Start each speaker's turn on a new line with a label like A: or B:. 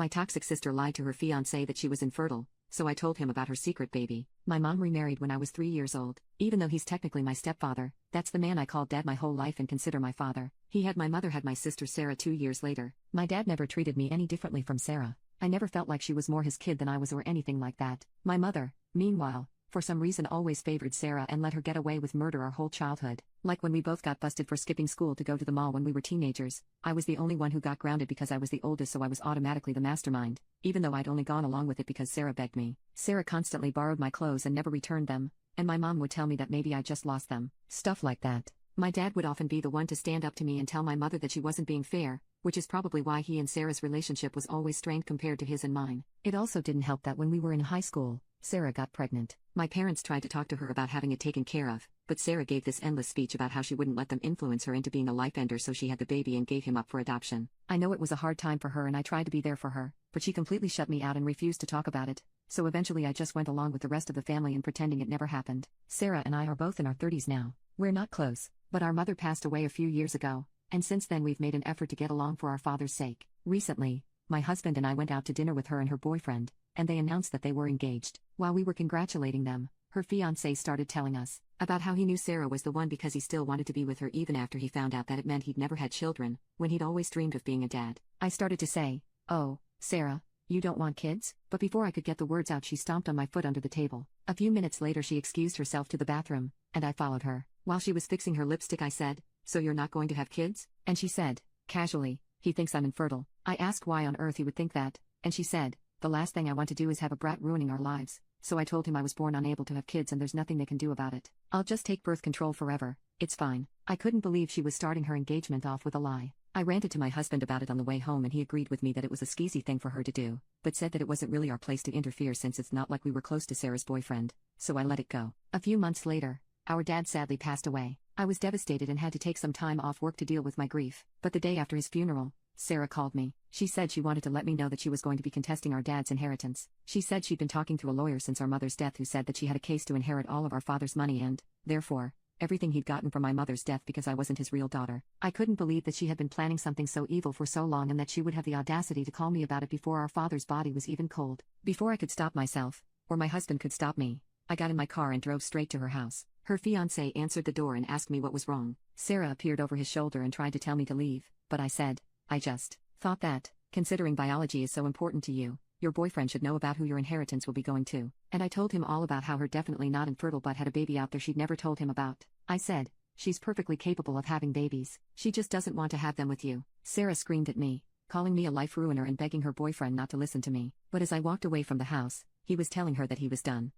A: My toxic sister lied to her fiance that she was infertile, so I told him about her secret baby. My mom remarried when I was 3 years old. Even though he's technically my stepfather, that's the man I called dad my whole life and consider my father. He had my mother had my sister Sarah 2 years later. My dad never treated me any differently from Sarah. I never felt like she was more his kid than I was or anything like that. My mother, meanwhile, for some reason always favored Sarah and let her get away with murder our whole childhood. Like when we both got busted for skipping school to go to the mall when we were teenagers, I was the only one who got grounded because I was the oldest, so I was automatically the mastermind, even though I'd only gone along with it because Sarah begged me. Sarah constantly borrowed my clothes and never returned them, and my mom would tell me that maybe I just lost them. Stuff like that. My dad would often be the one to stand up to me and tell my mother that she wasn't being fair, which is probably why he and Sarah's relationship was always strained compared to his and mine. It also didn't help that when we were in high school, Sarah got pregnant. My parents tried to talk to her about having it taken care of, but Sarah gave this endless speech about how she wouldn't let them influence her into being a life ender, so she had the baby and gave him up for adoption. I know it was a hard time for her and I tried to be there for her, but she completely shut me out and refused to talk about it, so eventually I just went along with the rest of the family and pretending it never happened. Sarah and I are both in our 30s now. We're not close, but our mother passed away a few years ago, and since then we've made an effort to get along for our father's sake. Recently, my husband and I went out to dinner with her and her boyfriend, and they announced that they were engaged. While we were congratulating them, her fiancé started telling us about how he knew Sarah was the one because he still wanted to be with her even after he found out that it meant he'd never had children, when he'd always dreamed of being a dad. I started to say, "Oh, Sarah, you don't want kids?" But before I could get the words out, she stomped on my foot under the table. A few minutes later she excused herself to the bathroom, and I followed her. While she was fixing her lipstick I said, "So you're not going to have kids?" And she said, casually, "He thinks I'm infertile." I asked why on earth he would think that, and she said, "The last thing I want to do is have a brat ruining our lives." So I told him I was born unable to have kids and there's nothing they can do about it. I'll just take birth control forever, it's fine. I couldn't believe she was starting her engagement off with a lie. I ranted to my husband about it on the way home and he agreed with me that it was a skeezy thing for her to do, but said that it wasn't really our place to interfere since it's not like we were close to Sarah's boyfriend, so I let it go. A few months later, our dad sadly passed away. I was devastated and had to take some time off work to deal with my grief, but the day after his funeral, Sarah called me. She said she wanted to let me know that she was going to be contesting our dad's inheritance. She said she'd been talking to a lawyer since our mother's death who said that she had a case to inherit all of our father's money and, therefore, everything he'd gotten from my mother's death because I wasn't his real daughter. I couldn't believe that she had been planning something so evil for so long and that she would have the audacity to call me about it before our father's body was even cold. Before I could stop myself, or my husband could stop me, I got in my car and drove straight to her house. Her fiancé answered the door and asked me what was wrong. Sarah appeared over his shoulder and tried to tell me to leave, but I said, "I just thought that, considering biology is so important to you, your boyfriend should know about who your inheritance will be going to." And I told him all about how her definitely not infertile but had a baby out there she'd never told him about. I said, "She's perfectly capable of having babies, she just doesn't want to have them with you." Sarah screamed at me, calling me a life ruiner and begging her boyfriend not to listen to me. But as I walked away from the house, he was telling her that he was done.